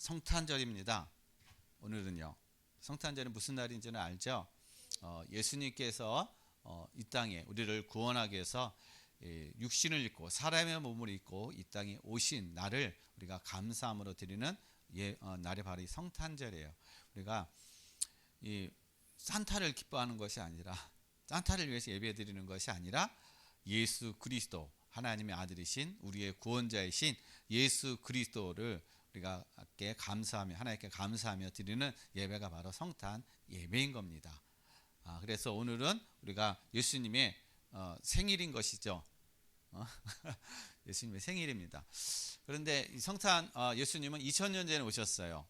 성탄절입니다. 오늘은요. 성탄절이 무슨 날인지는 알죠? 예수님께서 이 땅에 우리를 구원하기 위해서 육신을 입고 사람의 몸을 입고 이 땅에 오신 날을 우리가 감사함으로 드리는 날이 바로 이 성탄절이에요. 우리가 이 산타를 기뻐하는 것이 아니라, 산타를 위해서 예배드리는 것이 아니라 예수 그리스도, 하나님의 아들이신 우리의 구원자이신 예수 그리스도를 우리가 감사하며, 하나님께 감사하며 드리는 예배가 바로 성탄 예배인 겁니다. 그래서 오늘은 우리가 예수님의 생일인 것이죠. 예수님의 생일입니다. 그런데 이 성탄, 예수님은 2000년 전에 오셨어요.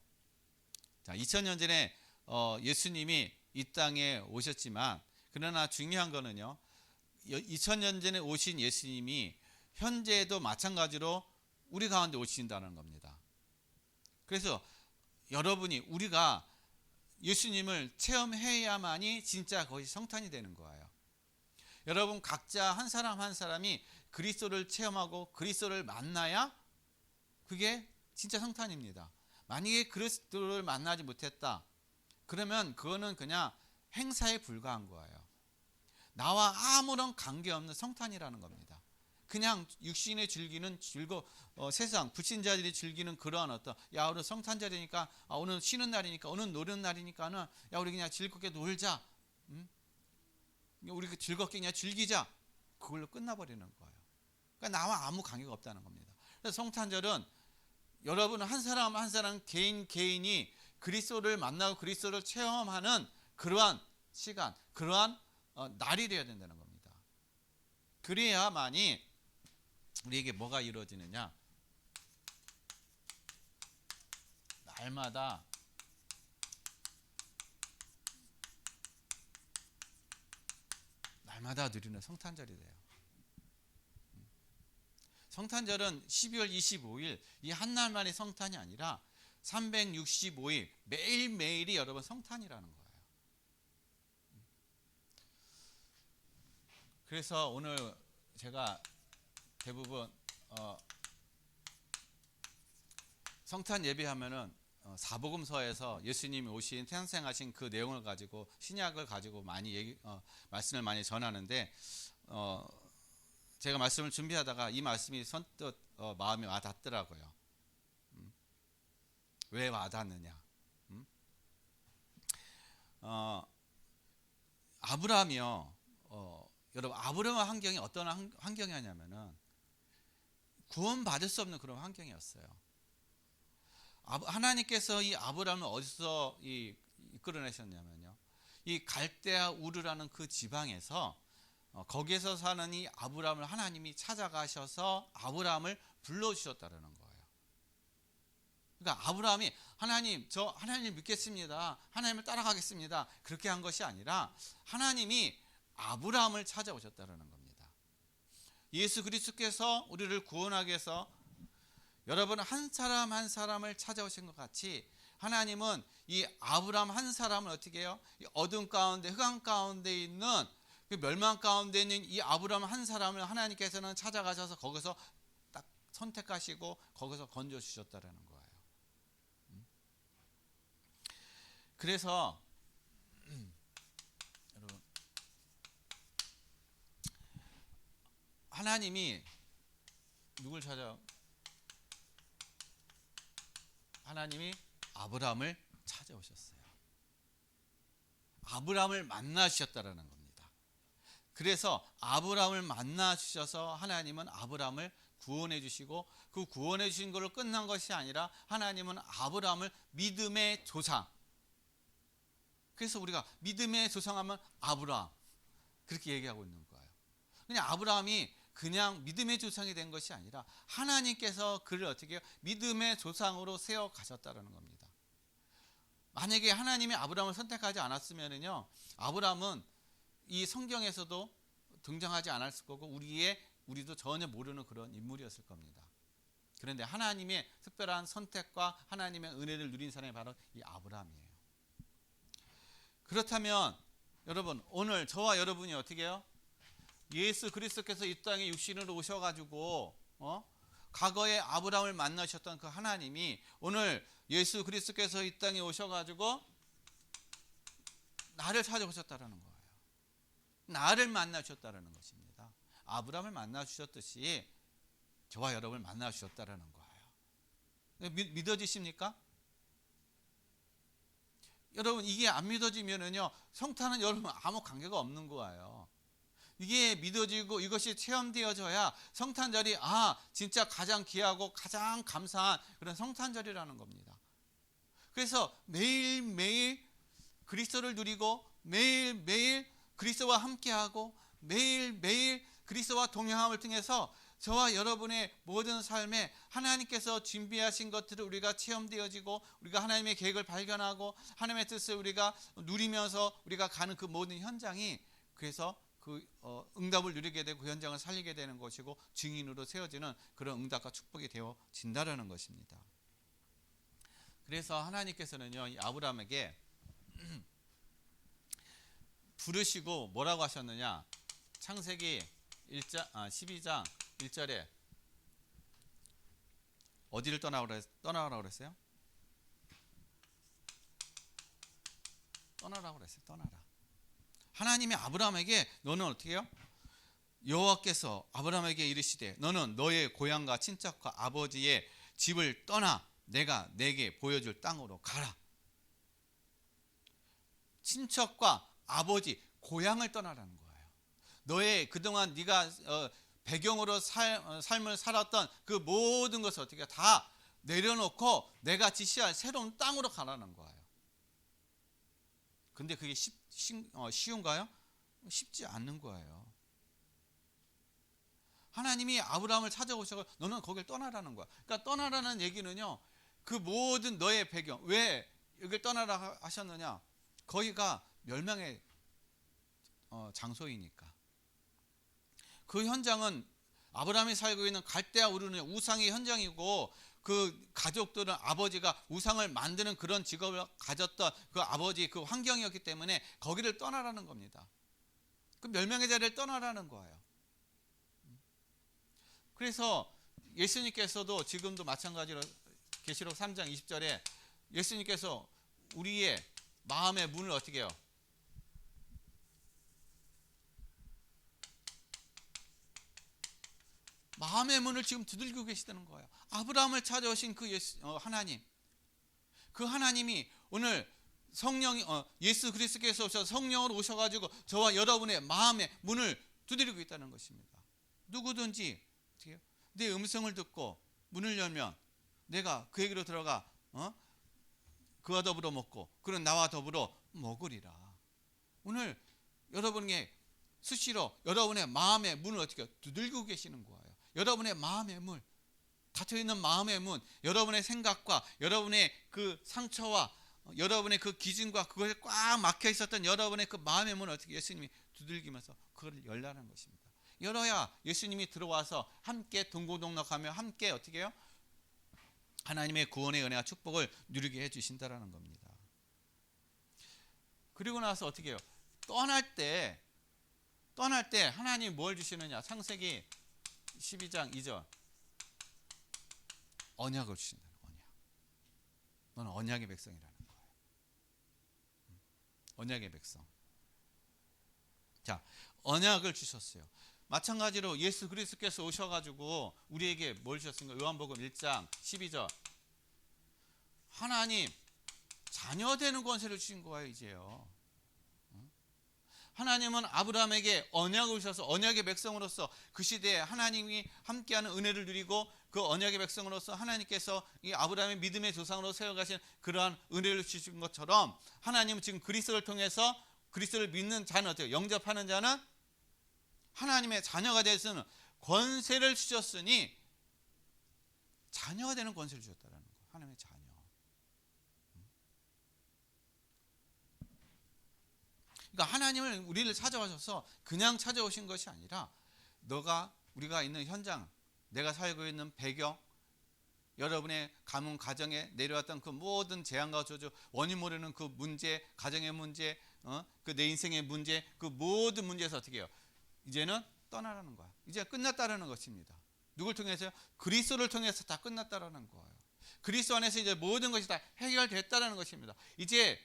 자, 2000년 전에 예수님이 이 땅에 오셨지만, 그러나 중요한 거는요, 2000년 전에 오신 예수님이 현재도 마찬가지로 우리 가운데 오신다는 겁니다. 그래서 여러분이, 우리가 예수님을 체험해야만이 진짜 그것이 성탄이 되는 거예요. 여러분 각자 한 사람 한 사람이 그리스도를 체험하고 그리스도를 만나야 그게 진짜 성탄입니다. 만약에 그리스도를 만나지 못했다, 그러면 그거는 그냥 행사에 불과한 거예요. 나와 아무런 관계없는 성탄이라는 겁니다. 그냥 육신의 즐기는 세상 불신자들이 즐기는 그러한 어떤, 야 오늘 성탄절이니까, 오늘 쉬는 날이니까, 오늘 노는 날이니까는, 야 우리 그냥 즐겁게 놀자, 우리 즐겁게 그냥 즐기자, 그걸로 끝나버리는 거예요. 그러니까 나와 아무 관계가 없다는 겁니다. 그래서 성탄절은 여러분 한 사람 한 사람 개인이 그리스도를 만나고 그리스도를 체험하는 그러한 시간, 그러한 날이 되어야 된다는 겁니다. 그래야만이 우리에게 뭐가 이루어지느냐, 날마다 누리는 성탄절이 돼요. 성탄절은 12월 25일 이 한 날만의 성탄이 아니라 365일 매일매일이 여러분 성탄이라는 거예요. 그래서 오늘 제가 대부분 성탄 예배하면은 사복음서에서 예수님이 오신 탄생하신 그 내용을 가지고, 신약을 가지고 많이 말씀을 많이 전하는데, 제가 말씀을 준비하다가 이 말씀이 선뜻 마음에 와닿더라고요. 왜 와닿느냐? 아브라함이요. 여러분 아브라함의 환경이 어떤 환경이었냐면은 구원받을 수 없는 그런 환경이었어요. 하나님께서 이 아브라함을 어디서 이끌어내셨냐면요, 이 갈대아 우르라는 그 지방에서 거기에서 사는 이 아브라함을 하나님이 찾아가셔서 아브라함을 불러주셨다는 거예요. 그러니까 아브라함이 저 하나님 믿겠습니다, 하나님을 따라가겠습니다, 그렇게 한 것이 아니라 하나님이 아브라함을 찾아오셨다는 겁니다. 예수 그리스도께서 우리를 구원하기 위해서 여러분 한 사람 한 사람을 찾아오신 것 같이, 하나님은 이 아브라함 한 사람을 어떻게 해요? 이 어둠 가운데, 흑암 가운데 있는, 그 멸망 가운데 있는 이 아브라함 한 사람을 하나님께서는 찾아가셔서 거기서 딱 선택하시고 거기서 건져주셨다는 거예요. 그래서 여러분, 하나님이 누굴 하나님이 아브라함을 찾아오셨어요. 아브라함을 만나주셨다는 겁니다. 그래서 아브라함을 만나주셔서 하나님은 아브라함을 구원해 주시고, 그 구원해 주신 것으로 끝난 것이 아니라 하나님은 아브라함을 믿음의 조상, 그래서 우리가 믿음의 조상하면 아브라함, 그렇게 얘기하고 있는 거예요. 그냥 아브라함이 그냥 믿음의 조상이 된 것이 아니라 하나님께서 그를 어떻게 해요? 믿음의 조상으로 세워 가셨다는 겁니다. 만약에 하나님이 아브라함을 선택하지 않았으면요, 아브라함은 이 성경에서도 등장하지 않았을 거고 우리도 전혀 모르는 그런 인물이었을 겁니다. 그런데 하나님의 특별한 선택과 하나님의 은혜를 누린 사람이 바로 이 아브라함이에요. 그렇다면 여러분, 오늘 저와 여러분이 어떻게 해요? 예수 그리스도께서 이 땅에 육신으로 오셔가지고 과거에 아브라함을 만나셨던 그 하나님이 오늘 예수 그리스도께서 이 땅에 오셔가지고 나를 찾아오셨다라는 거예요. 나를 만나 주셨다라는 것입니다. 아브라함을 만나 주셨듯이 저와 여러분을 만나 주셨다라는 거예요. 믿어지십니까? 여러분, 이게 안 믿어지면은요, 성탄은 여러분 아무 관계가 없는 거예요. 이게 믿어지고 이것이 체험되어져야 성탄절이 진짜 가장 귀하고 가장 감사한 그런 성탄절이라는 겁니다. 그래서 매일매일 그리스도를 누리고 매일매일 그리스도와 함께하고 매일매일 그리스도와 동행함을 통해서 저와 여러분의 모든 삶에 하나님께서 준비하신 것들을 우리가 체험되어지고 우리가 하나님의 계획을 발견하고 하나님의 뜻을 우리가 누리면서 우리가 가는 그 모든 현장이 그래서 그 응답을 누리게 되고 그 현장을 살리게 되는 것이고 증인으로 세워지는 그런 응답과 축복이 되어진다라는 것입니다. 그래서 하나님께서는요, 이 아브라함에게 부르시고 뭐라고 하셨느냐? 창세기 12장 1절에 어디를 떠나라고 그랬어요? 떠나라고 그랬어요. 떠나라. 하나님이 아브라함에게 너는 어떻게 해요? 여호와께서 아브라함에게 이르시되 너는 너의 고향과 친척과 아버지의 집을 떠나 내가 내게 보여줄 땅으로 가라. 친척과 아버지, 고향을 떠나라는 거예요. 너의 그동안 네가 배경으로 삶을 살았던 그 모든 것을 어떻게 다 내려놓고 내가 지시할 새로운 땅으로 가라는 거예요. 근데 그게 쉬운가요? 쉽지 않는 거예요. 하나님이 아브라함을 찾아오셔서 너는 거길 떠나라는 거야. 그러니까 떠나라는 얘기는요, 그 모든 너의 배경, 왜 여길 떠나라 하셨느냐? 거기가 멸망의 장소이니까. 그 현장은 아브라함이 살고 있는 갈대아 우르는 우상의 현장이고, 그 가족들은 아버지가 우상을 만드는 그런 직업을 가졌던 그 아버지 그 환경이었기 때문에 거기를 떠나라는 겁니다. 그 멸망의 자리를 떠나라는 거예요. 그래서 예수님께서도 지금도 마찬가지로 계시록 3장 20절에 예수님께서 우리의 마음의 문을 어떻게 해요? 마음의 문을 지금 두들기고 계시다는 거예요. 아브라함을 찾아오신 그 하나님, 그 하나님이 오늘 성령이 예수 그리스도께서 오셔서 성령으로 오셔가지고 저와 여러분의 마음의 문을 두드리고 있다는 것입니다. 누구든지 내 음성을 듣고 문을 열면 내가 그에게로 들어가 그와 더불어 먹고 그는 나와 더불어 먹으리라. 오늘 여러분의 수시로 여러분의 마음의 문을 어떻게 두들기고 계시는 거예요. 여러분의 마음의 문, 닫혀있는 마음의 문, 여러분의 생각과 여러분의 그 상처와 여러분의 그 기준과 그것에 꽉 막혀 있었던 여러분의 그 마음의 문을 어떻게 예수님이 두들기면서 그걸 열라는 것입니다. 열어야 예수님이 들어와서 함께 동고동락하며 함께 어떻게 해요? 하나님의 구원의 은혜와 축복을 누리게 해주신다라는 겁니다. 그리고 나서 어떻게 해요? 떠날 때 하나님이 뭘 주시느냐? 창세기 12장 2절 언약을 주신다는 언약. 너는 언약의 백성이라는 거예요. 언약의 백성. 자, 언약을 주셨어요. 마찬가지로 예수 그리스도께서 오셔가지고 우리에게 뭘 주셨습니까? 요한복음 1장 12절 하나님 자녀 되는 권세를 주신 거예요. 이제요. 하나님은 아브라함에게 언약을 주셔서 언약의 백성으로서 그 시대에 하나님이 함께하는 은혜를 누리고 그 언약의 백성으로서 하나님께서 이 아브라함의 믿음의 조상으로 세워가신 그러한 은혜를 주신 것처럼 하나님은 지금 그리스도를 통해서 그리스도를 믿는 자는 어때요? 영접하는 자는 하나님의 자녀가 될 수 있는 권세를 주셨으니 자녀가 되는 권세를 주셨다는 거예요. 하나님의 자녀. 그러니까 하나님을 우리를 찾아오셔서 그냥 찾아오신 것이 아니라 우리가 있는 현장, 내가 살고 있는 배경, 여러분의 가문 가정에 내려왔던 그 모든 재앙과 저주, 원인 모르는 그 문제, 가정의 문제, 그 내 인생의 문제, 그 모든 문제에서 어떻게 해요? 이제는 떠나라는 거야. 이제 끝났다라는 것입니다. 누굴 통해서요? 그리스도를 통해서 다 끝났다라는 거예요. 그리스도 안에서 이제 모든 것이 다 해결됐다라는 것입니다. 이제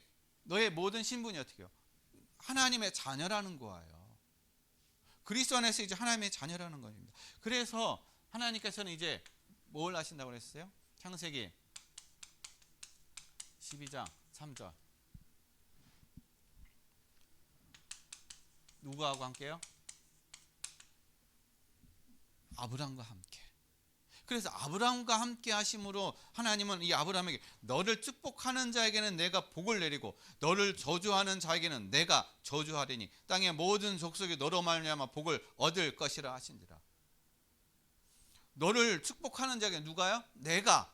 너의 모든 신분이 어떻게 해요? 하나님의 자녀라는 거예요. 그리스도 안에서 이제 하나님의 자녀라는 겁니다. 그래서 하나님께서는 이제 뭘 하신다고 그랬어요? 창세기 12장 3절. 누구하고 함께요? 아브라함과 함께. 그래서 아브라함과 함께 하심으로 하나님은 이 아브라함에게 너를 축복하는 자에게는 내가 복을 내리고 너를 저주하는 자에게는 내가 저주하리니 땅의 모든 족속이 너로 말미암아 복을 얻을 것이라 하신지라. 너를 축복하는 자에게 누가요? 내가.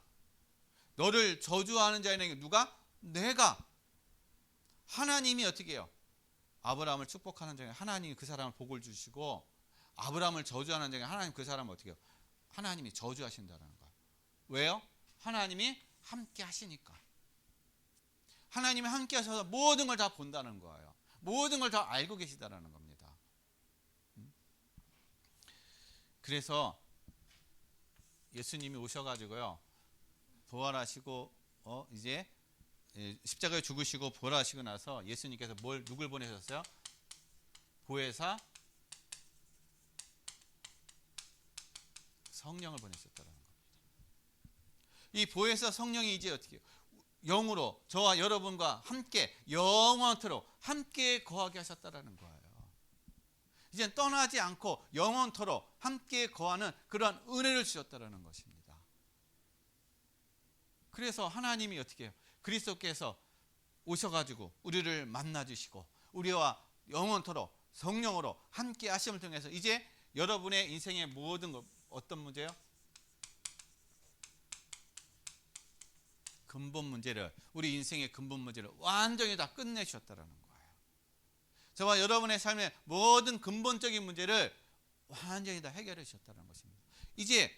너를 저주하는 자에게 누가? 내가. 하나님이 어떻게 해요? 아브라함을 축복하는 자에게 하나님이 그 사람을 복을 주시고 아브라함을 저주하는 자에게 하나님 그 사람을 어떻게 해요? 하나님이 저주하신다는 거예요. 왜요? 하나님이 함께 하시니까. 하나님이 함께 하셔서 모든 걸 다 본다는 거예요. 모든 걸 다 알고 계시다는 겁니다. 그래서 예수님이 오셔가지고요, 부활하시고 이제 십자가에 죽으시고 부활하시고 나서 예수님께서 누굴 보내셨어요? 보혜사 성령을 보내셨다는 겁니다. 이 보혜사 성령이 이제 어떻게 해요? 영으로 저와 여러분과 함께 영원토록 함께 거하게 하셨다는 거예요. 이제 떠나지 않고 영원토록 함께 거하는 그러한 은혜를 주셨다는 것입니다. 그래서 하나님이 어떻게 해요? 그리스도께서 오셔가지고 우리를 만나주시고 우리와 영원토록 성령으로 함께 하심을 통해서 이제 여러분의 인생의 모든 것, 어떤 문제요? 근본 문제를, 우리 인생의 근본 문제를 완전히 다 끝내주셨다는 거예요. 저와 여러분의 삶의 모든 근본적인 문제를 완전히 다 해결해 주셨다는 것입니다. 이제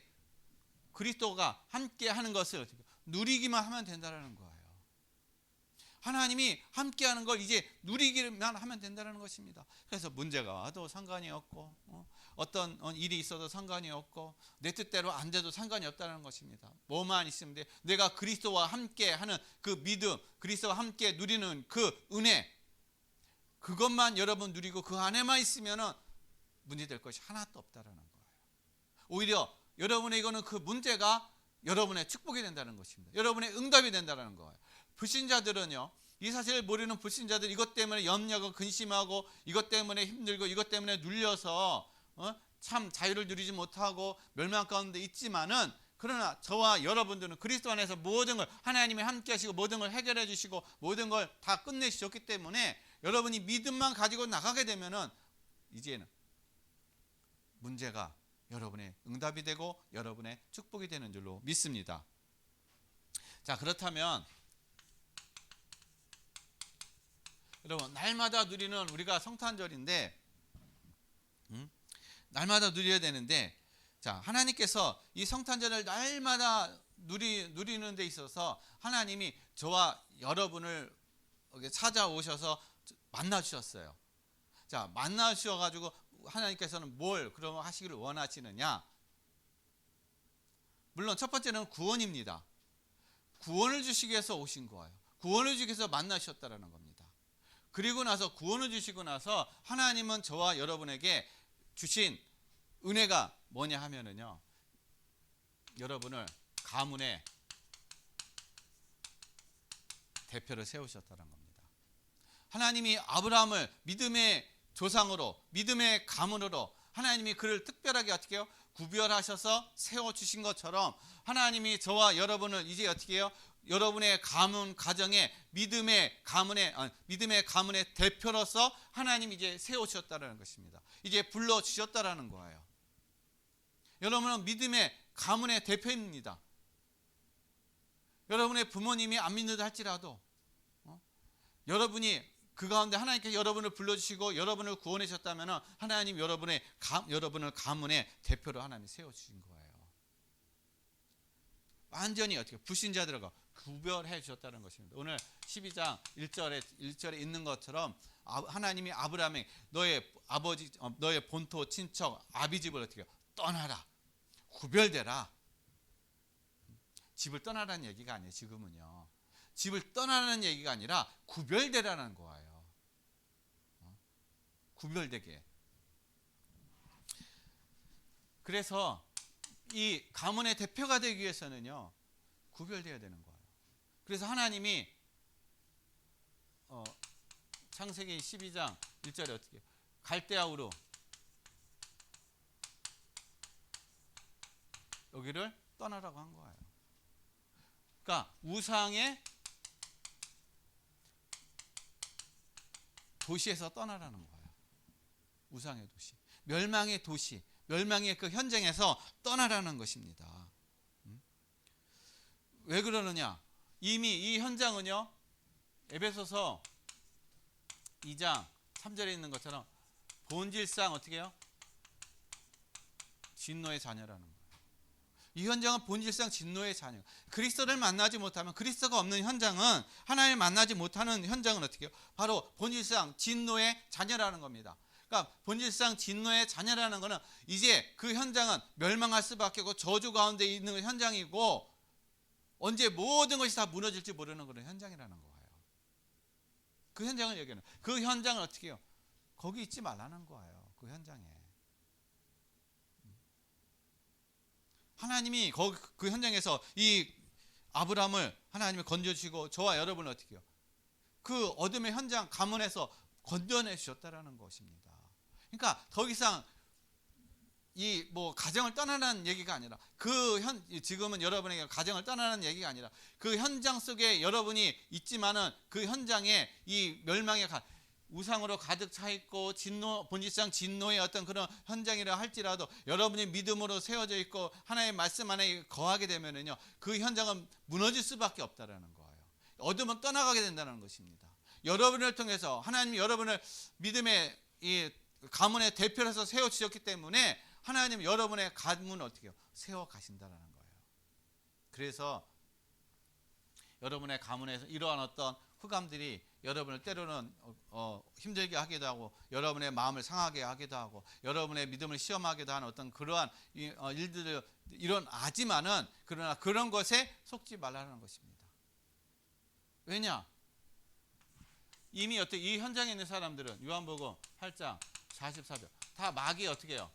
그리스도가 함께 하는 것을 누리기만 하면 된다는 거예요. 하나님이 함께 하는 걸 이제 누리기만 하면 된다는 것입니다. 그래서 문제가 와도 상관이 없고 어떤 일이 있어도 상관이 없고 내 뜻대로 안 돼도 상관이 없다는 것입니다. 뭐만 있으면 돼. 내가 그리스도와 함께 하는 그 믿음, 그리스도와 함께 누리는 그 은혜, 그것만 여러분 누리고 그 안에만 있으면 문제될 것이 하나도 없다는 거예요. 오히려 여러분의 이거는 그 문제가 여러분의 축복이 된다는 것입니다. 여러분의 응답이 된다는 거예요. 불신자들은요, 이 사실을 모르는 불신자들, 이것 때문에 염려하고 근심하고 이것 때문에 힘들고 이것 때문에 눌려서 참 자유를 누리지 못하고 멸망 가운데 있지만은, 그러나 저와 여러분들은 그리스도 안에서 모든 걸 하나님이 함께 하시고 모든 걸 해결해 주시고 모든 걸 다 끝내주셨기 때문에 여러분이 믿음만 가지고 나가게 되면은 이제는 문제가 여러분의 응답이 되고 여러분의 축복이 되는 줄로 믿습니다. 자, 그렇다면 여러분, 날마다 누리는 우리가 성탄절인데 날마다 누려야 되는데, 자, 하나님께서 이 성탄절을 날마다 누리는 데 있어서 하나님이 저와 여러분을 찾아오셔서 만나 주셨어요. 자, 만나 주셔 가지고 하나님께서는 뭘 그럼 하시기를 원하시느냐? 물론 첫 번째는 구원입니다. 구원을 주시기 위해서 오신 거예요. 구원을 주시기 위해서 만나셨다라는 겁니다. 그리고 나서 구원을 주시고 나서 하나님은 저와 여러분에게 주신 은혜가 뭐냐 하면은요, 여러분을 가문의 대표를 세우셨다는 겁니다. 하나님이 아브라함을 믿음의 조상으로, 믿음의 가문으로 하나님이 그를 특별하게 어떻게 해요? 구별하셔서 세워주신 것처럼 하나님이 저와 여러분을 이제 어떻게 해요? 여러분의 가문 가정의 믿음의 가문의 대표로서 하나님이 이제 세우셨다는 것입니다. 이제 불러주셨다라는 거예요. 여러분은 믿음의 가문의 대표입니다. 여러분의 부모님이 안 믿는다 할지라도 여러분이 그 가운데 하나님께서 여러분을 불러주시고 여러분을 구원해 주셨다면 하나님 여러분을 가문의 대표로 하나님이 세워주신 거예요. 완전히 어떻게 불신자들과 구별해 주셨다는 것입니다. 오늘 12장 1절에 있는 것처럼 하나님이 아브라함에게 너의 아버지, 너의 본토, 친척, 아비 집을 어떻게 떠나라, 구별되라. 집을 떠나라는 얘기가 아니에요. 지금은요. 집을 떠나라는 얘기가 아니라 구별되라는 거예요. 구별되게. 그래서 이 가문의 대표가 되기 위해서는요, 구별되어야 되는 거예요. 그래서 하나님이 창세기 12장 1절에 어떻게 해요? 갈대아 우르 여기를 떠나라고 한 거예요. 그러니까 우상의 도시에서 떠나라는 거예요. 우상의 도시, 멸망의 도시, 멸망의 그 현장에서 떠나라는 것입니다. 왜 그러느냐? 이미 이 현장은요, 에베소서 2장 3절에 있는 것처럼 본질상 어떻게 해요? 진노의 자녀라는 거예요. 이 현장은 본질상 진노의 자녀. 그리스도를 만나지 못하면, 그리스도가 없는 현장은, 하나님을 만나지 못하는 현장은 어떻게 해요? 바로 본질상 진노의 자녀라는 겁니다. 그러니까 본질상 진노의 자녀라는 것은 이제 그 현장은 멸망할 수밖에 없고 저주 가운데 있는 현장이고, 언제 모든 것이 다 무너질지 모르는 그런 현장이라는 거예요. 그 현장을 얘기하는, 그 현장을 어떻게 해요? 거기 있지 말라는 거예요. 그 현장에. 하나님이 그 현장에서 이 아브라함을 하나님이 건져주시고 저와 여러분을 어떻게 해요? 그 어둠의 현장 가문에서 건져내 주셨다라는 것입니다. 그러니까 더 이상 이 뭐 가정을 떠나는 얘기가 아니라, 지금은 여러분에게 가정을 떠나는 얘기가 아니라 그 현장 속에 여러분이 있지만은 그 현장에 이 멸망의 우상으로 가득 차 있고 본질상 진노의 어떤 그런 현장이라 할지라도 여러분이 믿음으로 세워져 있고 하나님의 말씀 안에 거하게 되면은요, 그 현장은 무너질 수밖에 없다라는 거예요. 어둠은 떠나가게 된다는 것입니다. 여러분을 통해서 하나님이 여러분을 믿음의 이 가문의 대표로서 세워 주셨기 때문에 하나님 여러분의 가문을 어떻게 해요? 세워 가신다라는 거예요. 그래서 여러분의 가문에서 이러한 어떤 흑암들이 여러분을 때로는 힘들게 하기도 하고, 여러분의 마음을 상하게 하기도 하고, 여러분의 믿음을 시험하기도 하는 어떤 그러한 일들이 일어나지만은, 그러나 그런 것에 속지 말라는 것입니다. 왜냐? 이미 이 현장에 있는 사람들은 요한복음 8장 44절 다 마귀의 어떻게 해요?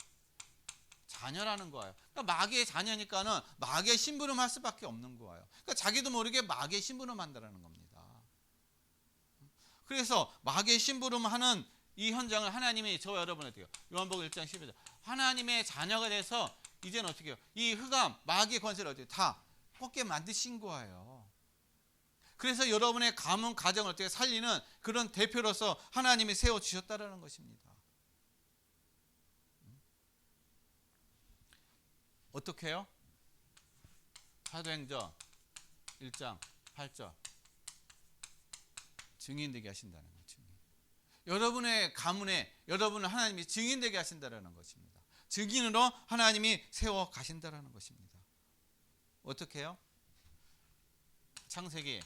자녀라는 거예요. 그러니까 마귀의 자녀니까는 마귀의 심부름 할 수밖에 없는 거예요. 그러니까 자기도 모르게 마귀의 심부름 한다는 겁니다. 그래서 마귀의 심부름하는 이 현장을 하나님이 저와 여러분 어떻게 해요? 요한복음 1장 12절 하나님의 자녀가 돼서 이제는 어떻게 해요? 이 흑암 마귀의 권세를 어떻게 다 꺾게 만드신 거예요. 그래서 여러분의 가문 가정을 어떻게 살리는 그런 대표로서 하나님이 세워 주셨다라는 것입니다. 어떻게 해요? 사도행전 1장 8절 증인되게 하신다는 거죠. 여러분의 가문에 여러분을 하나님이 증인되게 하신다는 것입니다. 증인으로 하나님이 세워 가신다는 것입니다. 어떻게 해요? 창세기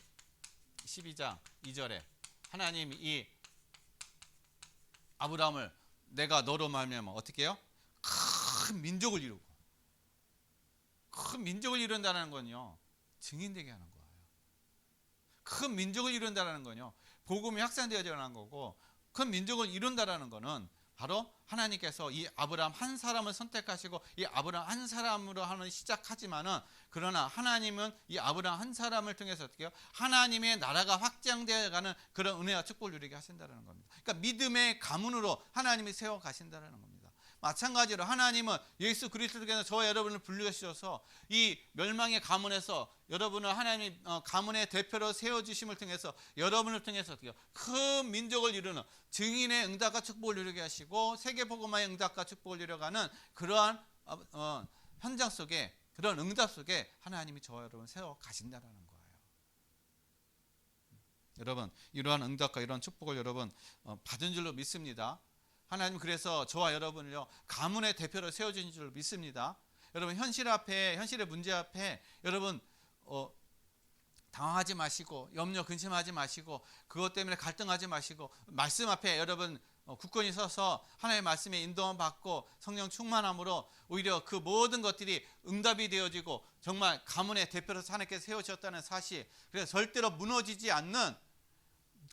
12장 2절에 하나님이 이 아브라함을 내가 너로 말미암아 어떻게 해요? 큰 민족을 이루고, 큰 민족을 이룬다는 건요, 증인되게 하는 거예요. 큰 민족을 이룬다는 건요, 복음이 확산되어지는 거고, 큰 민족을 이룬다는 거는 바로 하나님께서 이 아브라함 한 사람을 선택하시고 이 아브라함 한 사람으로 하는 시작하지만은, 그러나 하나님은 이 아브라함 한 사람을 통해서 어떻게 해요? 하나님의 나라가 확장되어가는 그런 은혜와 축복을 누리게 하신다는 겁니다. 그러니까 믿음의 가문으로 하나님이 세워 가신다는 겁니다. 마찬가지로 하나님은 예수 그리스도께서 저와 여러분을 불러주셔서 이 멸망의 가문에서 여러분을 하나님의 가문의 대표로 세워주심을 통해서 여러분을 통해서 어떻게 해요? 큰 민족을 이루는 증인의 응답과 축복을 누리게 하시고 세계복음화의 응답과 축복을 누려가는 그러한 현장 속에, 그런 응답 속에 하나님이 저와 여러분을 세워 가신다는 거예요. 여러분, 이러한 응답과 이러한 축복을 여러분 받은 줄로 믿습니다. 하나님 그래서 저와 여러분을요 가문의 대표로 세워주신 줄 믿습니다. 여러분 현실의 문제 앞에 여러분 당황하지 마시고 염려 근심하지 마시고 그것 때문에 갈등하지 마시고 말씀 앞에 여러분 굳건히 서서 하나님의 말씀에 인도함 받고 성령 충만함으로 오히려 그 모든 것들이 응답이 되어지고 정말 가문의 대표로서 하나님께서 세우셨다는 사실, 그래서 절대로 무너지지 않는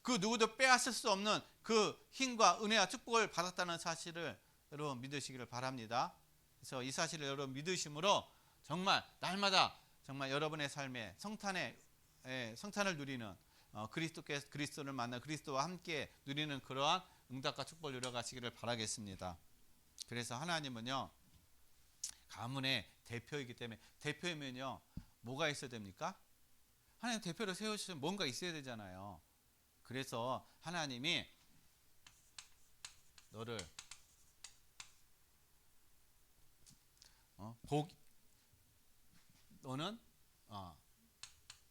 그 누구도 빼앗을 수 없는 그 힘과 은혜와 축복을 받았다는 사실을 여러분 믿으시기를 바랍니다. 그래서 이 사실을 여러분 믿으심으로 정말 날마다 정말 여러분의 삶에 성탄을 누리는 그리스도를 만나 그리스도와 함께 누리는 그러한 응답과 축복을 누려가시기를 바라겠습니다. 그래서 하나님은요 가문의 대표이기 때문에, 대표이면요 뭐가 있어야 됩니까? 하나님 대표로 세우시면 뭔가 있어야 되잖아요. 그래서 하나님이 너를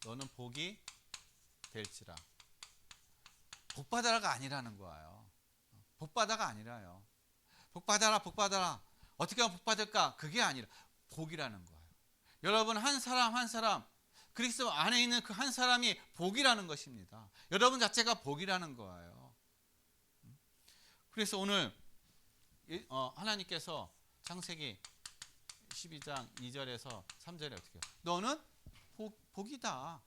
너는 복이 될지라. 복받아라가 아니라는 거예요. 복받아가 아니라요. 복받아라. 어떻게 하면 복받을까? 그게 아니라 복이라는 거예요. 여러분 한 사람 한 사람, 그리스도 안에 있는 그 한 사람이 복이라는 것입니다. 여러분 자체가 복이라는 거예요. 그래서 오늘 하나님께서 창세기 12장 2절에서 3절에 어떻게 해요? 너는 복이다.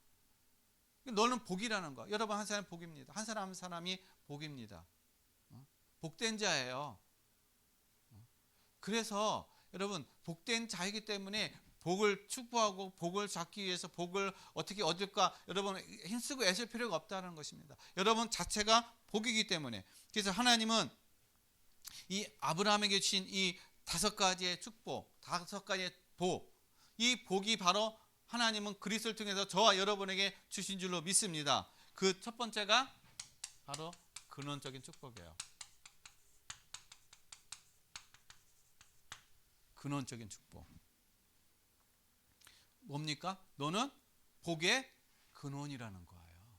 너는 복이라는 거. 여러분 한 사람이 복입니다. 한 사람 한 사람이 복입니다. 복된 자예요. 그래서 여러분 복된 자이기 때문에 복을 축복하고 복을 잡기 위해서 복을 어떻게 얻을까 여러분 힘쓰고 애쓸 필요가 없다는 것입니다. 여러분 자체가 복이기 때문에. 그래서 하나님은 이 아브라함에게 주신 이 5가지의 축복, 5가지의 복, 이 복이 바로 하나님은 그리스도를 통해서 저와 여러분에게 주신 줄로 믿습니다. 그 첫 번째가 바로 근원적인 축복이에요. 근원적인 축복. 뭡니까? 너는 복의 근원이라는 거예요.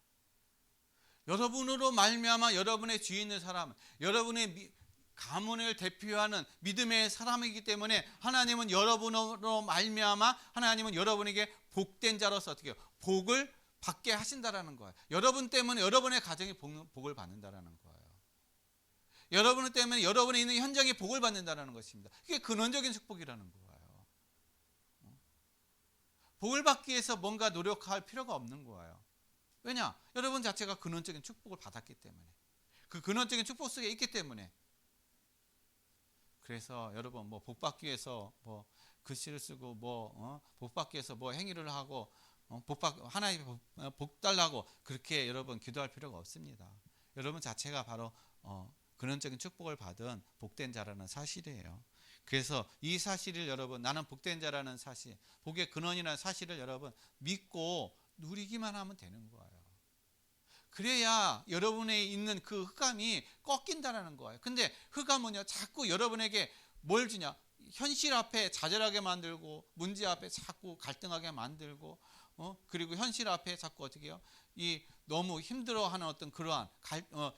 여러분으로 말미암아 여러분의 뒤에 있는 사람, 여러분의 가문을 대표하는 믿음의 사람이기 때문에 하나님은 여러분으로 말미암아 하나님은 여러분에게 복된 자로서 어떻게 해요? 복을 받게 하신다라는 거예요. 여러분 때문에 여러분의 가정이 복을 받는다라는 거예요. 여러분 때문에 여러분이 있는 현장이 복을 받는다라는 것입니다. 이게 근원적인 축복이라는 거예요. 복을 받기 위해서 뭔가 노력할 필요가 없는 거예요. 왜냐? 여러분 자체가 근원적인 축복을 받았기 때문에, 그 근원적인 축복 속에 있기 때문에. 그래서 여러분 복 받기 위해서 글씨를 쓰고 복 받기 위해서 행위를 하고 하나님 복 달라고 그렇게 여러분 기도할 필요가 없습니다. 여러분 자체가 바로 근원적인 축복을 받은 복된 자라는 사실이에요. 그래서 이 사실을 여러분, 나는 복된 자라는 사실, 복의 근원이라는 사실을 여러분 믿고 누리기만 하면 되는 거예요. 그래야 여러분에 있는 그 흑암이 꺾인다라는 거예요. 근데 흑암은요 자꾸 여러분에게 뭘 주냐? 현실 앞에 좌절하게 만들고, 문제 앞에 자꾸 갈등하게 만들고, 그리고 현실 앞에 자꾸 어떻게 해요? 이 너무 힘들어하는 어떤 그러한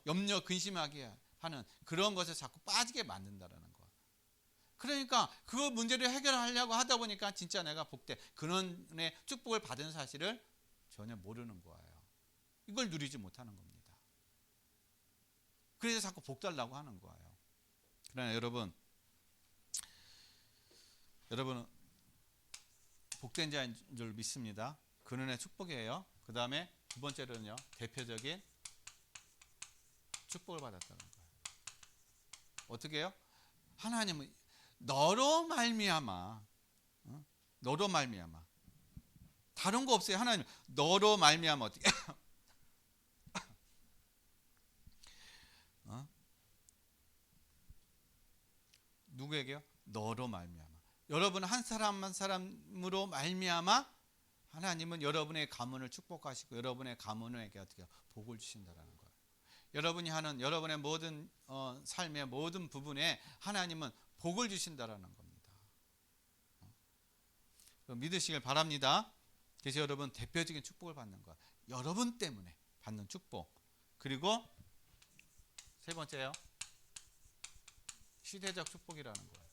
염려 근심하게 하는 그런 것에 자꾸 빠지게 만든다라는 거예요. 그러니까 그 문제를 해결하려고 하다 보니까 진짜 내가 복된 근원의 축복을 받은 사실을 전혀 모르는 거예요. 이걸 누리지 못하는 겁니다. 그래서 자꾸 복 달라고 하는 거예요. 그러나 여러분은 복된 자인 줄 믿습니다. 근원의 축복이에요. 그 다음에 두 번째로는요, 대표적인 축복을 받았다는 거예요. 어떻게 해요? 하나님은 너로 말미암아, 다른 거 없어요. 하나님 너로 말미암아 어떻게 누구에게요? 너로 말미암아. 여러분 한 사람 한 사람으로 말미암아 하나님은 여러분의 가문을 축복하시고 여러분의 가문에게 어떻게 복을 주신다라는 거예요. 여러분이 하는 여러분의 모든 삶의 모든 부분에 하나님은 복을 주신다라는 겁니다. 믿으시길 바랍니다. 그래서 여러분 대표적인 축복을 받는 거예요. 여러분 때문에 받는 축복. 그리고 세 번째요, 시대적 축복이라는 거예요.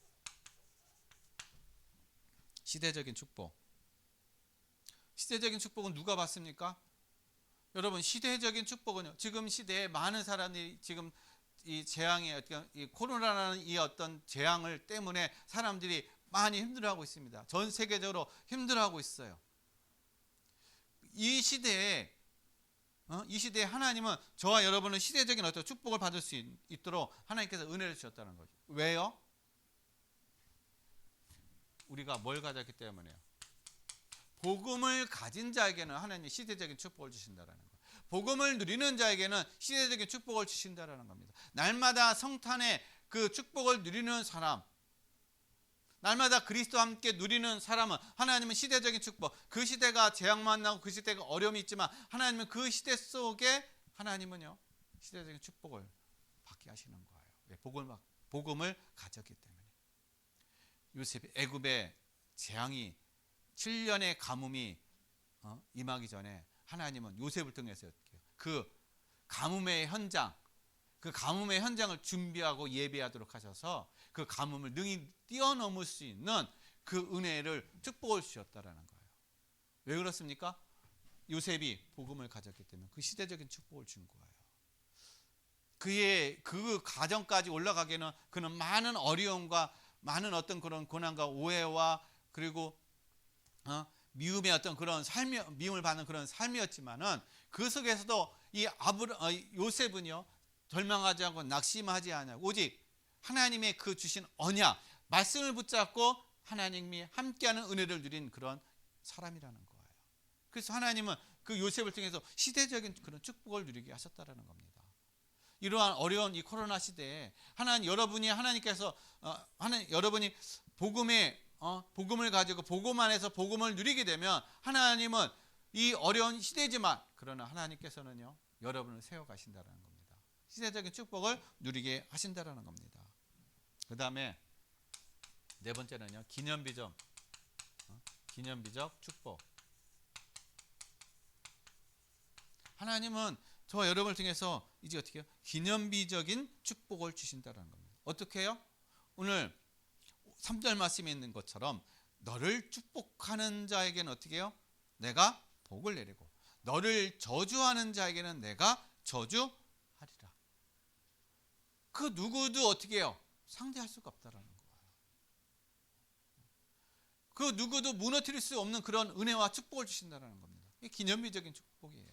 시대적인 축복. 시대적인 축복은 누가 받습니까? 여러분 시대적인 축복은요, 지금 시대에 많은 사람들이 지금 이 재앙의 이 코로나라는 이 어떤 재앙을 때문에 사람들이 많이 힘들어하고 있습니다. 전 세계적으로 힘들어하고 있어요. 이 시대에 하나님은 저와 여러분은 시대적인 어떤 축복을 받을 수 있도록 하나님께서 은혜를 주셨다는 거죠. 왜요? 우리가 뭘 가졌기 때문에요. 복음을 가진 자에게는 하나님이 시대적인 축복을 주신다라는 거예요. 복음을 누리는 자에게는 시대적인 축복을 주신다라는 겁니다. 날마다 성탄의 그 축복을 누리는 사람, 날마다 그리스도와 함께 누리는 사람은 하나님은 시대적인 축복, 그 시대가 재앙 만나고 그 시대가 어려움이 있지만 하나님은 그 시대 속에 하나님은요 시대적인 축복을 받게 하시는 거예요. 왜? 복음을 가졌기 때문에. 요셉이 애굽의 재앙이 7년의 가뭄이 임하기 전에 하나님은 요셉을 통해서 그 가뭄의 현장을 준비하고 예배하도록 하셔서 그 가뭄을 능히 뛰어넘을 수 있는 그 은혜를 축복을 주셨다라는 거예요. 왜 그렇습니까? 요셉이 복음을 가졌기 때문에 그 시대적인 축복을 준 거예요. 그의 그 가정까지 올라가기에는 그는 많은 어려움과 많은 어떤 그런 고난과 오해와 그리고 미움의 어떤 그런 미움을 받는 그런 삶이었지만은 그 속에서도 이 요셉은요 절망하지 않고 낙심하지 않고 오직 하나님의 그 주신 언약 말씀을 붙잡고 하나님이 함께하는 은혜를 누린 그런 사람이라는 거예요. 그래서 하나님은 그 요셉을 통해서 시대적인 그런 축복을 누리게 하셨다라는 겁니다. 이러한 어려운 이 코로나 시대에 하나님께서 여러분이 복음을 가지고 복음 안에서 복음을 누리게 되면 하나님은 이 어려운 시대지만 그러나 하나님께서는요 여러분을 세워 가신다라는 겁니다. 시대적인 축복을 누리게 하신다라는 겁니다. 그 다음에 네 번째는요 기념비적 축복. 하나님은 저와 여러분을 통해서 이제 어떻게 해요? 기념비적인 축복을 주신다는 겁니다. 어떻게 해요? 오늘 3절 말씀에 있는 것처럼 너를 축복하는 자에게는 어떻게 해요? 내가 복을 내리고 너를 저주하는 자에게는 내가 저주하리라. 그 누구도 어떻게 해요? 상대할 수가 없다라는 거예요. 그 누구도 무너뜨릴 수 없는 그런 은혜와 축복을 주신다는 겁니다. 이게 기념비적인 축복이에요.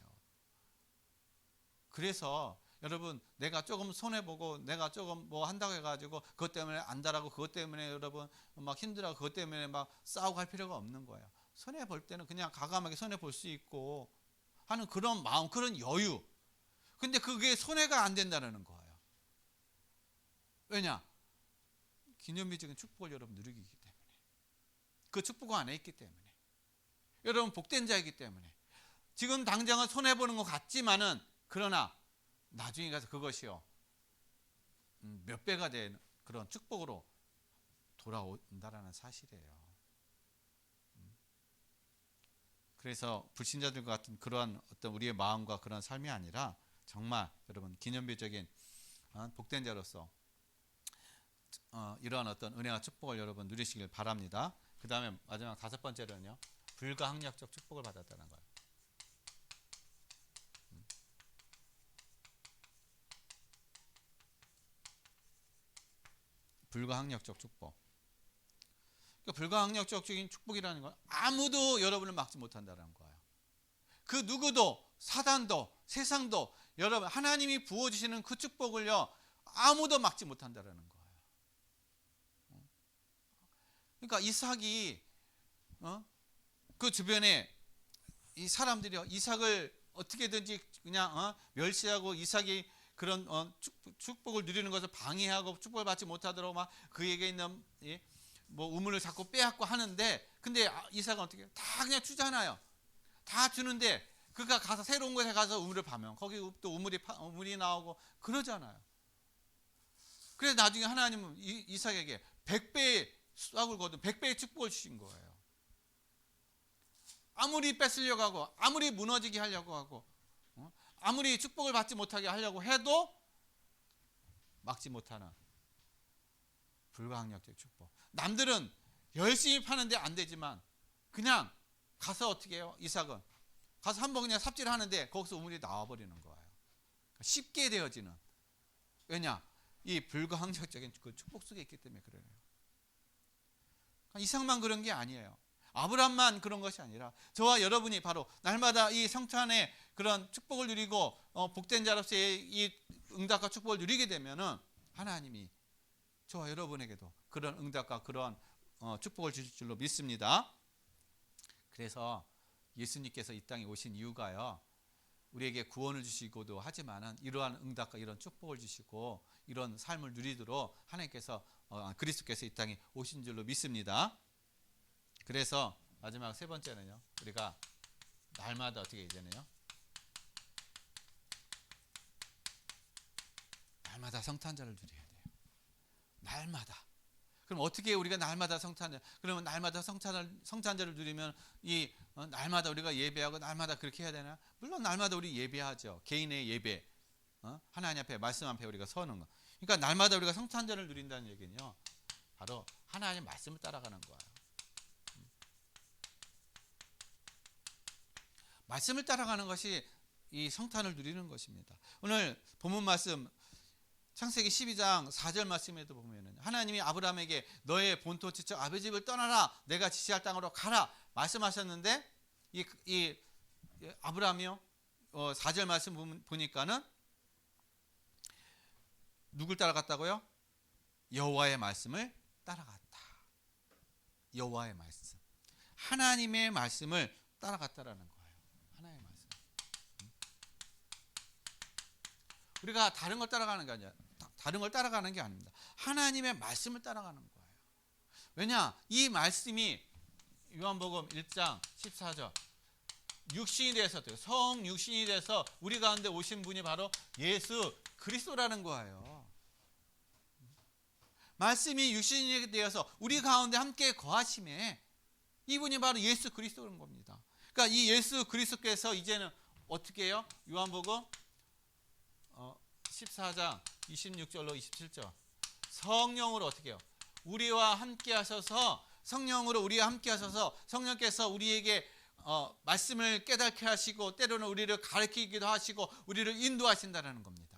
그래서 여러분 내가 조금 손해보고 내가 조금 뭐 한다고 해가지고 그것 때문에 안다라고 그것 때문에 여러분 막 힘들어하고 그것 때문에 막 싸우고 할 필요가 없는 거예요. 손해볼 때는 그냥 과감하게 손해볼 수 있고 하는 그런 마음, 그런 여유. 근데 그게 손해가 안 된다는 거예요. 왜냐? 기념비적인 축복을 여러분 누리기 때문에, 그 축복 안에 있기 때문에, 여러분 복된 자이기 때문에 지금 당장은 손해보는 것 같지만은 그러나 나중에 가서 그것이요 몇 배가 된 그런 축복으로 돌아온다라는 사실이에요. 그래서 불신자들과 같은 그러한 어떤 우리의 마음과 그런 삶이 아니라 정말 여러분 기념비적인 복된 자로서 이러한 어떤 은혜와 축복을 여러분 누리시길 바랍니다. 그 다음에 마지막 다섯 번째로는요 불가항력적 축복을 받았다는 거예요. 불가항력적 축복. 그러니까 불가항력적인 축복이라는 건 아무도 여러분을 막지 못한다는 거예요. 그 누구도 사단도 세상도 여러분 하나님이 부어주시는 그 축복을요 아무도 막지 못한다는 거예요. 그러니까 이삭이 그 주변에 이 사람들이요 이삭을 어떻게든지 그냥 멸시하고 이삭이 그런 축복을 누리는 것을 방해하고 축복을 받지 못하도록 막 그에게 있는 뭐 우물을 자꾸 빼앗고 하는데 근데 이삭은 어떻게 해요? 다 그냥 주잖아요. 다 주는데 그가 가서 새로운 곳에 가서 우물을 파면 거기 또 우물이 나오고 그러잖아요. 그래서 나중에 하나님은 이삭에게 100배의 싹을 거둔 100배의 축복을 주신 거예요. 아무리 뺏으려고 하고 아무리 무너지게 하려고 하고 아무리 축복을 받지 못하게 하려고 해도 막지 못하는 불가항력적 축복. 남들은 열심히 파는데 안 되지만 그냥 가서 어떻게 해요? 이삭은 가서 한번 그냥 삽질하는데 거기서 우물이 나와버리는 거예요. 쉽게 되어지는 왜냐? 이 불가항력적인 그 축복 속에 있기 때문에 그래요. 이삭만 그런 게 아니에요. 아브라함만 그런 것이 아니라 저와 여러분이 바로 날마다 이 성찬의 그런 축복을 누리고 복된 자로서의 이 응답과 축복을 누리게 되면은 하나님이 저와 여러분에게도 그런 응답과 그런 축복을 주실 줄로 믿습니다. 그래서 예수님께서 이 땅에 오신 이유가요, 우리에게 구원을 주시고도 하지만은 이러한 응답과 이런 축복을 주시고 이런 삶을 누리도록 하나님께서 그리스도께서 이 땅에 오신 줄로 믿습니다. 그래서 마지막 세 번째는요, 우리가 날마다 어떻게 이제는요, 날마다 성탄절을 누려야 돼요. 날마다. 그럼 어떻게 우리가 날마다 성탄절? 그러면 날마다 성탄절을 누리면 이 날마다 우리가 예배하고 날마다 그렇게 해야 되나? 물론 날마다 우리 예배하죠. 개인의 예배, 하나님 앞에 말씀 앞에 우리가 서는 거. 그러니까 날마다 우리가 성탄절을 누린다는 얘기는요, 바로 하나님 말씀을 따라가는 거예요. 말씀을 따라가는 것이 이 성탄을 누리는 것입니다. 오늘 본문 말씀 창세기 12장 4절 말씀에도 보면은 하나님이 아브라함에게 너의 본토 지척 아버지 집을 떠나라, 내가 지시할 땅으로 가라 말씀하셨는데 이 아브라함이요 4절 말씀 보니까는 누굴 따라갔다고요? 여호와의 말씀을 따라갔다. 여호와의 말씀, 하나님의 말씀을 따라갔다라는 거예요. 하나님의 말씀. 우리가 다른 걸 따라가는 게 아니라 다른 걸 따라가는 게 아닙니다. 하나님의 말씀을 따라가는 거예요. 왜냐? 이 말씀이 요한복음 1장 14절 육신이 돼서 성육신이 돼서 우리 가운데 오신 분이 바로 예수 그리스도라는 거예요. 말씀이 육신이 되어서 우리 가운데 함께 거하심에 이분이 바로 예수 그리스도인 겁니다. 그러니까 이 예수 그리스도께서 이제는 어떻게 해요? 요한복음 14장 26절로 27절 성령으로 어떻게 해요? 우리와 함께 하셔서 성령으로 우리와 함께 하셔서 성령께서 우리에게 말씀을 깨닫게 하시고 때로는 우리를 가르치기도 하시고 우리를 인도하신다는 겁니다.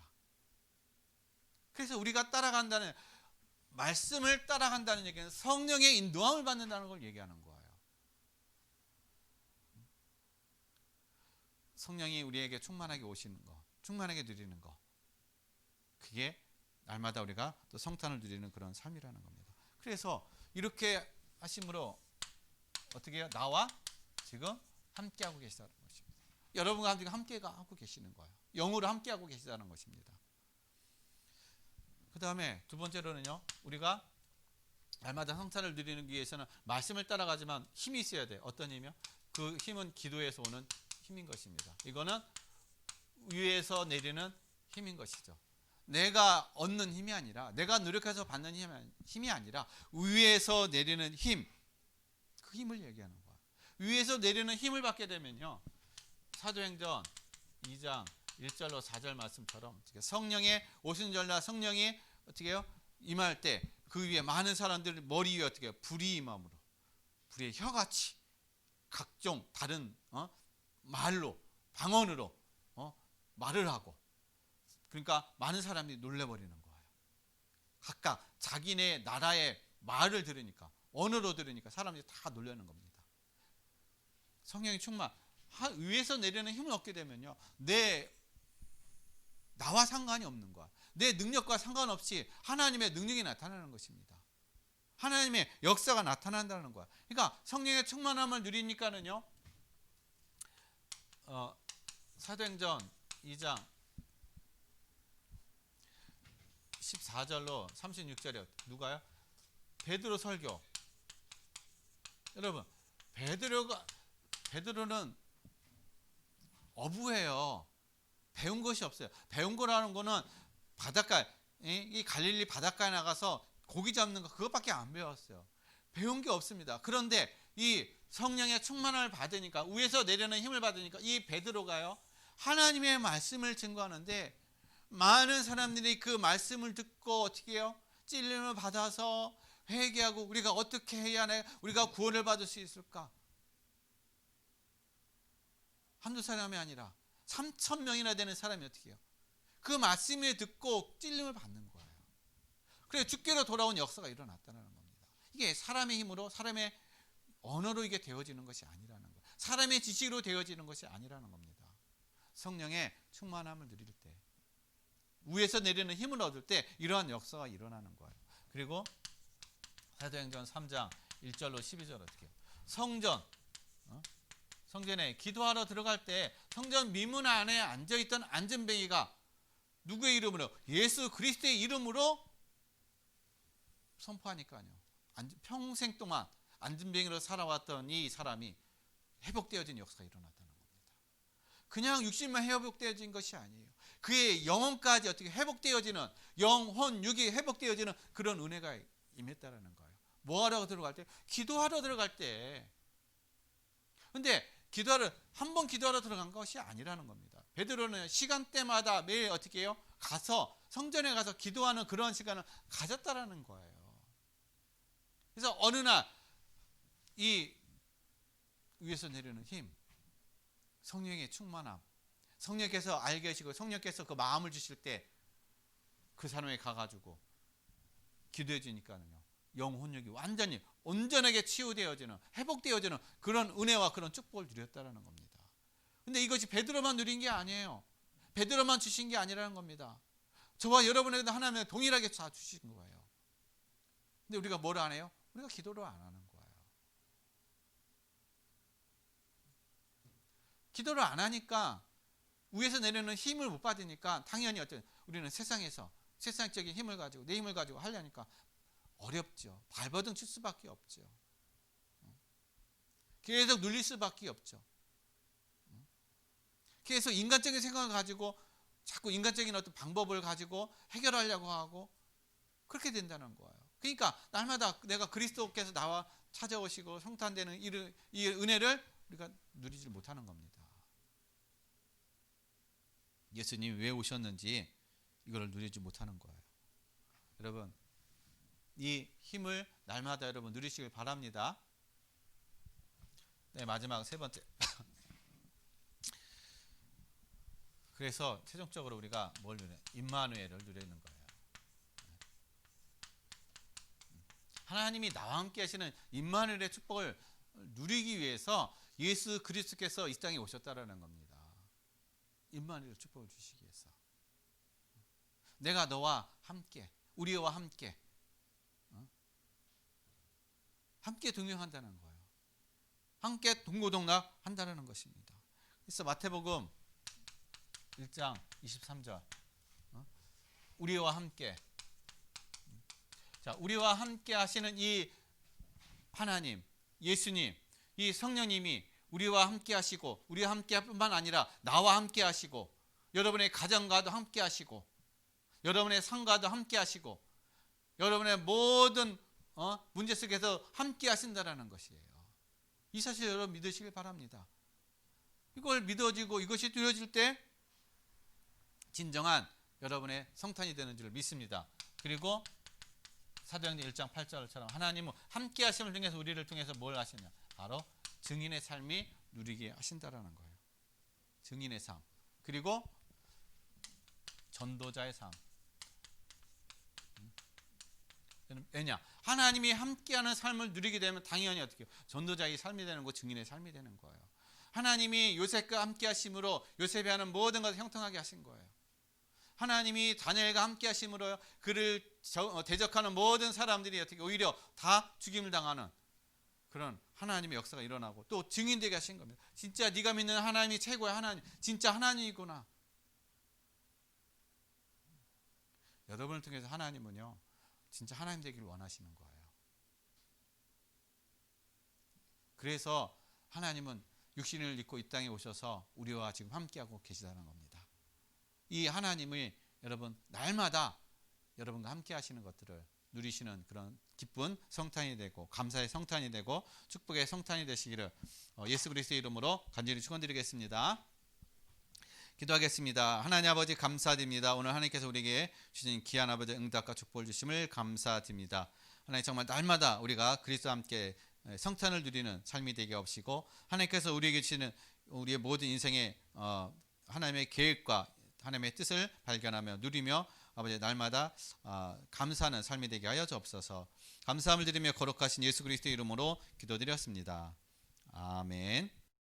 그래서 우리가 따라간다는 말씀을 따라간다는 얘기는 성령의 인도함을 받는다는 걸 얘기하는 거예요. 성령이 우리에게 충만하게 오시는 거, 충만하게 누리는 거, 그게 날마다 우리가 또 성탄을 누리는 그런 삶이라는 겁니다. 그래서 이렇게 하심으로 어떻게 해요? 나와 지금 함께하고 계시다는 것입니다. 여러분과 지금 함께하고 계시는 거예요. 영으로 함께하고 계시다는 것입니다. 그 다음에 두 번째로는요, 우리가 날마다 성탄을 누리는 위해서는 말씀을 따라가지만 힘이 있어야 돼요. 어떤 힘이요? 그 힘은 기도에서 오는 힘인 것입니다. 이거는 위에서 내리는 힘인 것이죠. 내가 얻는 힘이 아니라, 내가 노력해서 받는 힘이 아니라 위에서 내리는 힘, 그 힘을 얘기하는 거야. 위에서 내리는 힘을 받게 되면요, 사도행전 2장 1절로 4절 말씀처럼 성령의 오신 절날 성령이 어떻게 해요? 임할 때 그 위에 많은 사람들 머리 위에 어떻게 해요? 불이 임함으로, 불의 혀같이 각종 다른 말로, 방언으로 말을 하고, 그러니까 많은 사람들이 놀래버리는 거예요. 각각 자기네 나라의 말을 들으니까, 언어로 들으니까 사람들이 다 놀라는 겁니다. 성령이 충만, 위에서 내리는 힘을 얻게 되면요, 나와 상관이 없는 거야. 내 능력과 상관없이 하나님의 능력이 나타나는 것입니다. 하나님의 역사가 나타난다는 거야. 그러니까 성령의 충만함을 누리니까는요, 사도행전 2장 14절로 36절에 누가요? 베드로 설교. 여러분, 베드로는 어부예요. 배운 것이 없어요. 배운 거라는 거는 바닷가, 이 갈릴리 바닷가에 나가서 고기 잡는 거, 그것밖에 안 배웠어요. 배운 게 없습니다. 그런데 이 성령의 충만함을 받으니까, 위에서 내려는 힘을 받으니까 이 베드로가요, 하나님의 말씀을 증거하는데 많은 사람들이 그 말씀을 듣고 어떻게 해요? 찔림을 받아서 회개하고, 우리가 어떻게 해야 우리가 구원을 받을 수 있을까? 한두 사람이 아니라 3,000명이나 되는 사람이 어떻게 해요? 그 말씀을 듣고 찔림을 받는 거예요. 그래서 주께로 돌아온 역사가 일어났다는 겁니다. 이게 사람의 힘으로, 사람의 언어로 이게 되어지는 것이 아니라는 거예요. 사람의 지식으로 되어지는 것이 아니라는 겁니다. 성령의 충만함을 누릴 때, 위에서 내리는 힘을 얻을 때 이러한 역사가 일어나는 거예요. 그리고 사도행전 3장 1절로 12절 어떻게 해요? 성전에 기도하러 들어갈 때 성전 미문 안에 앉아있던 안전뱅이가 누구의 이름으로? 예수 그리스도의 이름으로 선포하니까요. 평생 동안 안전뱅이로 살아왔던 이 사람이 회복되어진 역사가 일어났다는 겁니다. 그냥 육신만 회복되어진 것이 아니에요. 그의 영혼까지 어떻게 회복되어지는, 영혼, 육이 회복되어지는 그런 은혜가 임했다라는 거예요. 뭐 하러 들어갈 때? 기도하러 들어갈 때. 근데 한 번 기도하러 들어간 것이 아니라는 겁니다. 베드로는 시간대마다 매일 어떻게 해요? 가서 성전에 가서 기도하는 그런 시간을 가졌다라는 거예요. 그래서 어느 날 이 위에서 내리는 힘, 성령의 충만함, 성령께서 알게 하시고 성령께서 그 마음을 주실 때 그 사람에 가가지고 기도해 주니까요, 영혼력이 완전히 온전하게 치유되어지는, 회복되어지는 그런 은혜와 그런 축복을 누렸다는 겁니다. 근데 이것이 베드로만 누린 게 아니에요. 베드로만 주신 게 아니라는 겁니다. 저와 여러분에게도 하나님은 동일하게 다 주신 거예요. 근데 우리가 뭘 안 해요? 우리가 기도를 안 하는 거예요. 기도를 안 하니까, 위에서 내리는 힘을 못 받으니까 당연히 우리는 세상적인 힘을 가지고, 내 힘을 가지고 하려니까 어렵죠. 발버둥 칠 수밖에 없죠. 계속 눌릴 수밖에 없죠. 계속 인간적인 생각을 가지고 자꾸 인간적인 어떤 방법을 가지고 해결하려고 하고 그렇게 된다는 거예요. 그러니까 날마다 내가 그리스도께서 나와 찾아오시고 성탄되는 이 은혜를 우리가 누리지 못하는 겁니다. 예수님이 왜 오셨는지 이걸 누리지 못하는 거예요. 여러분, 이 힘을 날마다 여러분 누리시길 바랍니다. 네, 마지막 세 번째. 그래서 최종적으로 우리가 뭘 누려요? 임마누엘을 누리는 거예요. 하나님이 나와 함께 하시는 임마누엘의 축복을 누리기 위해서 예수 그리스도께서 이 땅에 오셨다라는 겁니다. 임마누엘 축복을 주시기 위해서. 내가 너와 함께, 우리와 함께 동행한다는 거예요. 함께 동고동락 한다는 것입니다. 그래서 마태복음 1장 23절, 우리와 함께, 자, 우리와 함께 하시는 이 하나님, 예수님, 이 성령님이 우리와 함께 하시고, 우리와 함께 할 뿐만 아니라 나와 함께 하시고, 여러분의 가정과도 함께 하시고, 여러분의 삶과도 함께 하시고, 여러분의 모든 문제 속에서 함께 하신다라는 것이에요. 이 사실 여러분 믿으시길 바랍니다. 이걸 믿어지고 이것이 되어질 때 진정한 여러분의 성탄이 되는 줄 믿습니다. 그리고 사도행전 1장 8절처럼 하나님은 함께 하심을 통해서 우리를 통해서 뭘 하시냐? 바로 증인의 삶이 누리게 하신다라는 거예요. 증인의 삶. 그리고 전도자의 삶. 왜냐? 하나님이 함께하는 삶을 누리게 되면 당연히 어떻게 해요? 전도자의 삶이 되는 거, 증인의 삶이 되는 거예요. 하나님이 요셉과 함께 하심으로 요셉이 하는 모든 것을 형통하게 하신 거예요. 하나님이 다니엘과 함께 하심으로 그를 대적하는 모든 사람들이 어떻게 오히려 다 죽임을 당하는 그런 하나님의 역사가 일어나고 또 증인되게 하신 겁니다. 진짜 네가 믿는 하나님이 최고의 하나님, 진짜 하나님이구나. 여러분을 통해서 하나님은요, 진짜 하나님 되기를 원하시는 거예요. 그래서 하나님은 육신을 입고 이 땅에 오셔서 우리와 지금 함께하고 계시다는 겁니다. 이 하나님이 여러분 날마다 여러분과 함께 하시는 것들을 누리시는 그런 기쁜 성탄이 되고 감사의 성탄이 되고 축복의 성탄이 되시기를 예수 그리스도의 이름으로 간절히 축원드리겠습니다. 기도하겠습니다. 하나님 아버지 감사드립니다. 오늘 하나님께서 우리에게 주신 귀한 아버지 응답과 축복을 주심을 감사드립니다. 하나님 정말 날마다 우리가 그리스도와 함께 성탄을 누리는 삶이 되게 하시고 하나님께서 우리에게 주시는 우리의 모든 인생의 하나님의 계획과 하나님의 뜻을 발견하며 누리며 아버지 날마다 감사하는 삶이 되게 하여 주옵소서. 감사함을 드리며 거룩하신 예수 그리스도의 이름으로 기도드렸습니다. 아멘.